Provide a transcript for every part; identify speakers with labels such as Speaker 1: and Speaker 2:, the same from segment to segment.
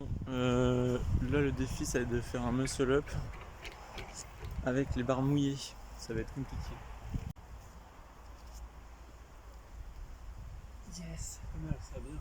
Speaker 1: Là le défi ça va être de faire un muscle up avec les barres mouillées, ça va être compliqué. Yes, pas mal, ça va bien.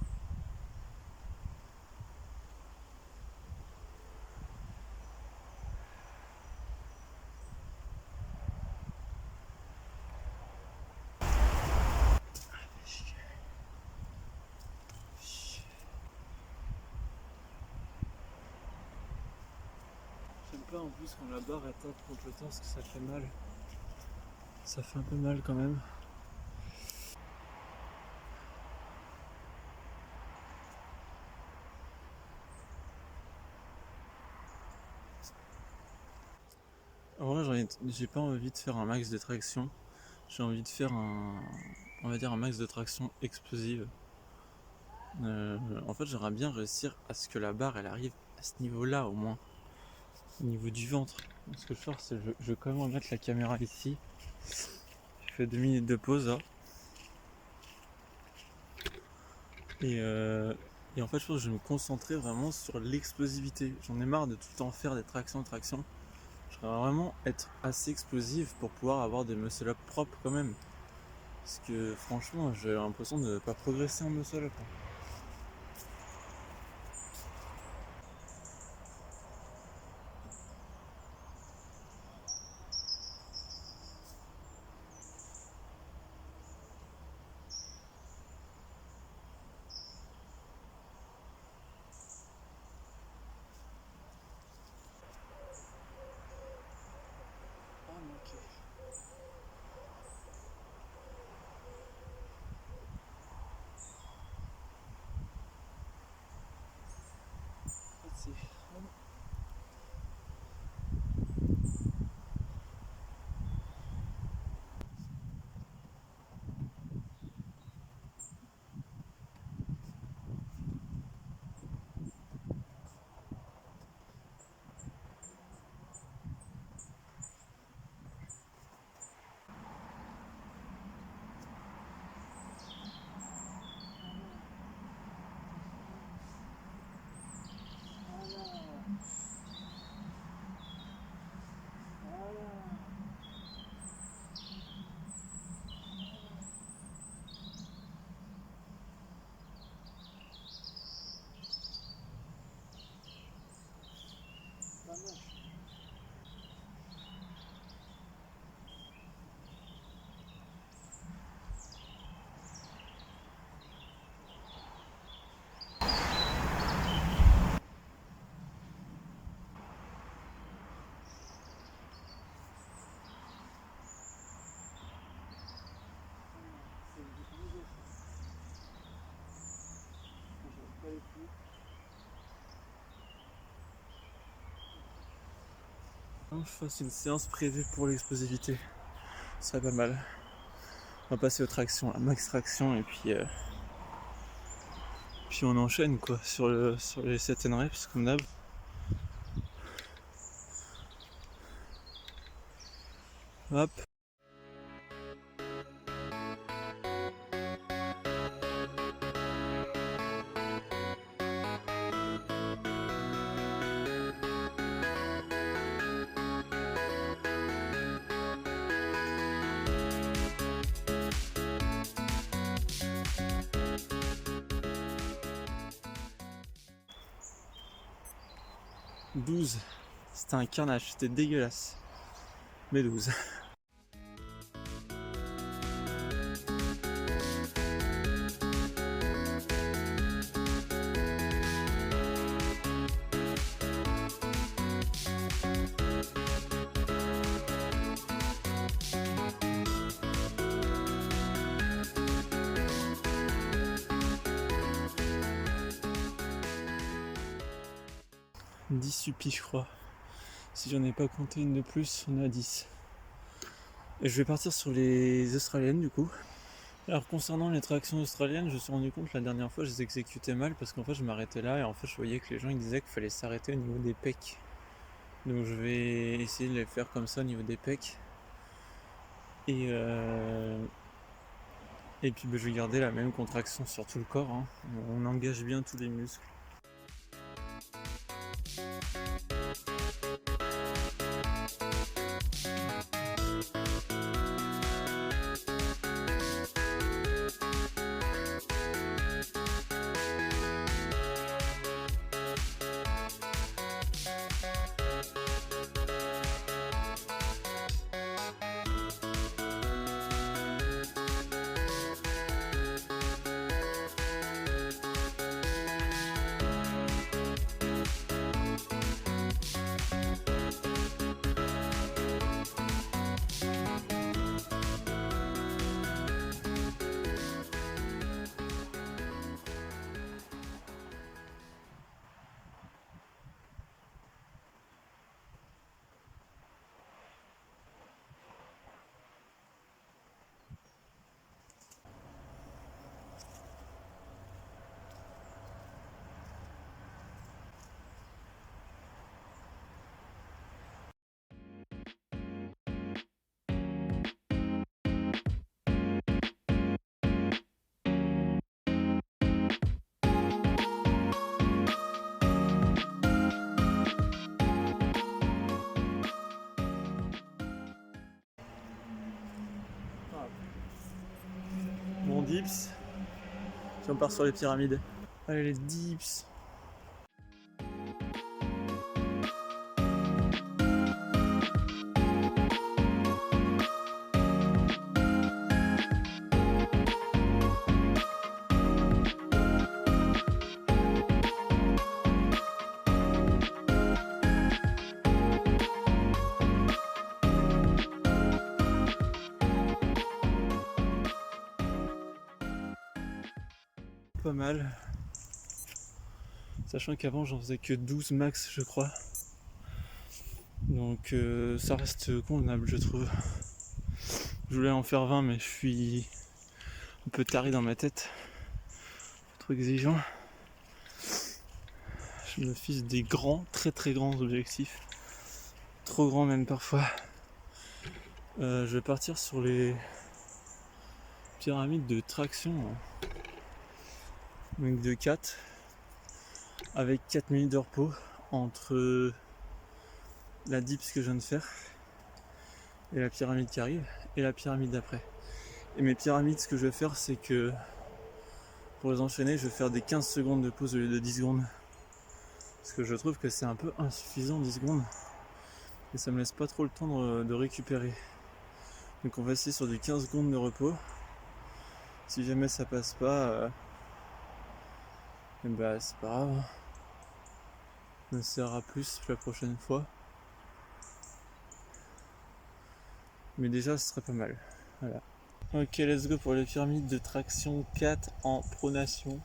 Speaker 1: J'aime pas en plus quand la barre est tape contre le temps parce que ça fait mal. Ça fait un peu mal quand même. En vrai j'ai pas envie de faire un max de traction. J'ai envie de faire on va dire un max de traction explosive. En fait j'aimerais bien réussir à ce que la barre elle arrive à ce niveau là au moins. Au niveau du ventre. Ce que je vais faire c'est je vais quand même remettre la caméra ici. Je fais 2 minutes de pause là. Et en fait je pense que je vais me concentrer vraiment sur l'explosivité. J'en ai marre de tout le temps faire des tractions. Je voudrais vraiment être assez explosif pour pouvoir avoir des muscle-up propres quand même. Parce que franchement j'ai l'impression de ne pas progresser en muscle-up. C'est je fasse une séance prévue pour l'explosivité. Ce serait pas mal. On va passer aux tractions, à max traction et puis on enchaîne quoi sur les 7 reps comme d'hab. Hop. 12. C'était un carnage, c'était dégueulasse. Mais 12. 10 supis je crois. Si j'en ai pas compté une de plus, on est à 10. Et je vais partir sur les australiennes du coup. Alors concernant les tractions australiennes, je me suis rendu compte la dernière fois je les exécutais mal parce qu'en fait je m'arrêtais là et en fait je voyais que les gens ils disaient qu'il fallait s'arrêter au niveau des pecs. Donc je vais essayer de les faire comme ça au niveau des pecs. Et puis je vais garder la même contraction sur tout le corps. On engage bien tous les muscles. Mon dips. Si on part sur les pyramides. Allez les dips. Pas mal, sachant qu'avant j'en faisais que 12 max je crois, donc ça reste convenable je trouve. Je voulais en faire 20 mais je suis un peu taré dans ma tête, trop exigeant. Je me fixe des grands, très très grands objectifs, trop grands même parfois. Je vais partir sur les pyramides de traction, donc de 4 avec 4 minutes de repos entre la dips que je viens de faire et la pyramide qui arrive et la pyramide d'après. Et mes pyramides, ce que je vais faire, c'est que pour les enchaîner, je vais faire des 15 secondes de pause au lieu de 10 secondes, parce que je trouve que c'est un peu insuffisant 10 secondes et ça me laisse pas trop le temps de récupérer. Donc on va essayer sur du 15 secondes de repos. Si jamais ça passe pas, c'est pas grave, on essaiera plus la prochaine fois, mais déjà ce serait pas mal. Voilà. Ok, let's go pour les pyramides de traction 4 en pronation.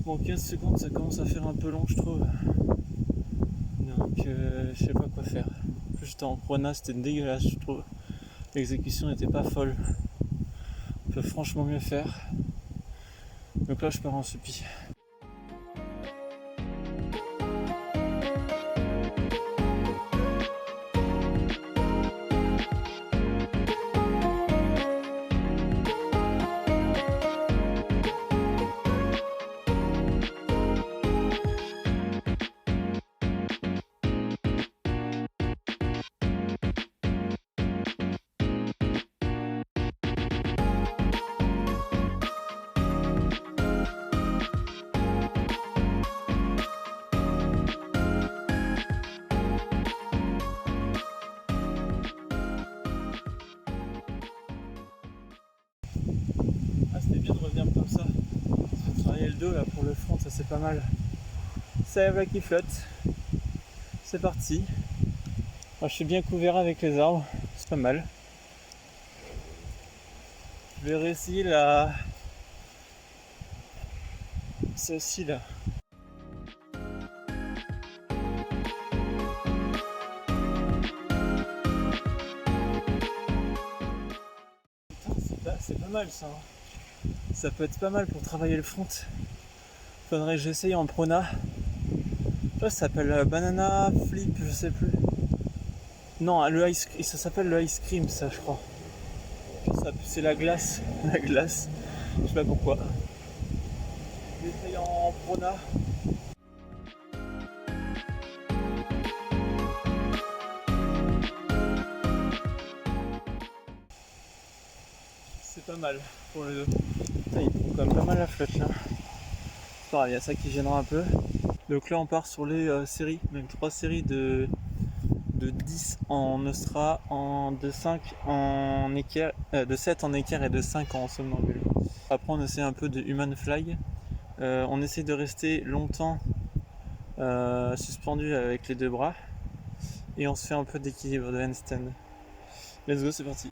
Speaker 1: Bon, 15 secondes, ça commence à faire un peu long, je trouve. Donc, je sais pas quoi faire. J'étais en prona, c'était dégueulasse, je trouve. L'exécution n'était pas folle. On peut franchement mieux faire. Donc là, je pars en suppi. C'était bien de revenir comme ça. Travailler le dos là pour le front, ça c'est pas mal. Ça y est, voilà qui flotte. C'est parti. Moi, je suis bien couvert avec les arbres, c'est pas mal. Je vais réessayer la... celle-ci là. C'est pas mal ça. Ça peut être pas mal pour travailler le front. Faudrait que j'essaye en prona. Ça s'appelle banana flip, je sais plus. Non, ça s'appelle le ice cream, ça, je crois. C'est la glace. La glace. Je sais pas pourquoi. J'essaye en prona. C'est pas mal pour le dos. Putain, il prend quand même pas mal la flotte là. C'est pareil, il y a ça qui gênera un peu. Donc là, on part sur les séries, même 3 séries de 10 en Ostra, de 5 en équerre, de 7 en équerre et de 5 en somnambule. Après on essaie un peu de human fly. On essaie de rester longtemps suspendu avec les deux bras. Et on se fait un peu d'équilibre de handstand. Let's go, c'est parti.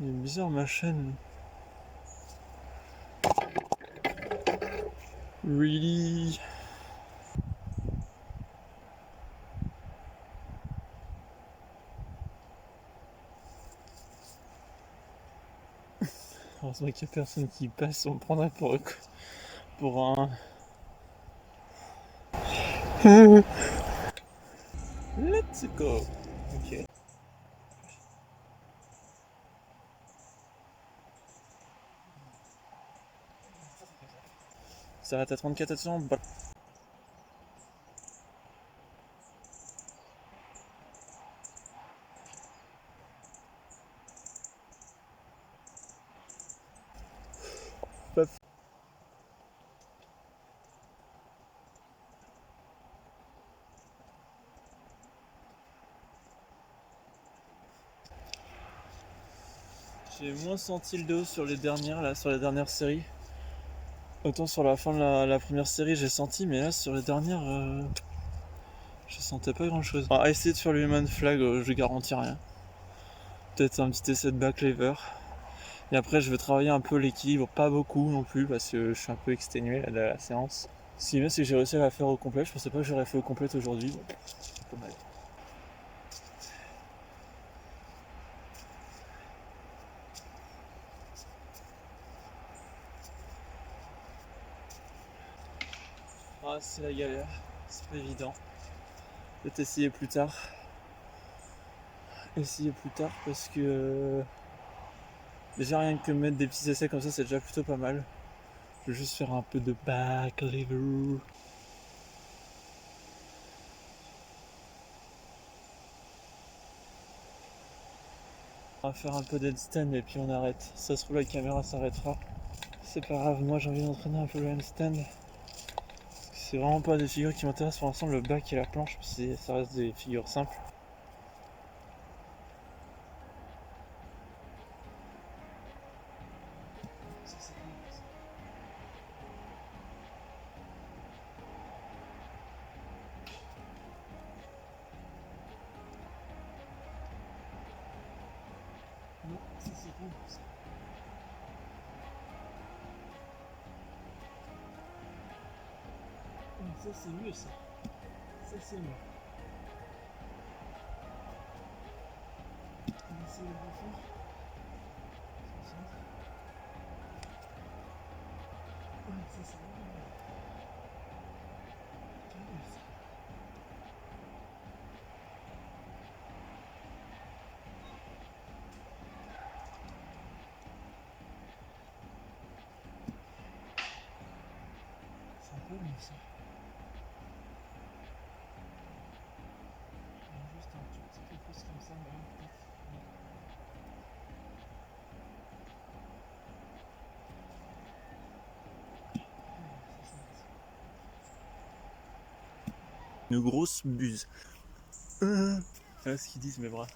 Speaker 1: Il est bizarre ma chaîne. Really? Heureusement qu'il n'y a personne qui passe, on me prendrait pour un... Let's go. Ok. Ça arrête à 34 attention. J'ai moins senti le dos sur les dernières, là, sur les dernières séries. Autant sur la fin de la première série j'ai senti, mais là sur les dernières, je sentais pas grand chose. Alors, à essayer de faire le human flag, je garantis rien. Peut-être un petit essai de back lever. Et après je vais travailler un peu l'équilibre, pas beaucoup non plus, parce que je suis un peu exténué là, de la séance. Ce qui est bien, c'est que j'ai réussi à la faire au complet. Je pensais pas que j'aurais fait au complet aujourd'hui. Bon, c'est pas mal. Ah, c'est la galère, c'est pas évident. Peut-être essayer plus tard. Essayer plus tard parce que déjà rien que mettre des petits essais comme ça, c'est déjà plutôt pas mal. Je vais juste faire un peu de back lever. On va faire un peu d'handstand et puis on arrête. Ça se trouve la caméra s'arrêtera. C'est pas grave, moi j'ai envie d'entraîner un peu le handstand. C'est vraiment pas des figures qui m'intéressent pour l'instant, le back et la planche, ça reste des figures simples. Non, ça c'est bon. Ça c'est mieux ça. Ça c'est mieux. Ça c'est le confort. Ça c'est bon. C'est un peu long ça. Juste un tout petit peu plus comme ça, mais peut-être. Une grosse buse. Voilà ce qu'ils disent mes bras.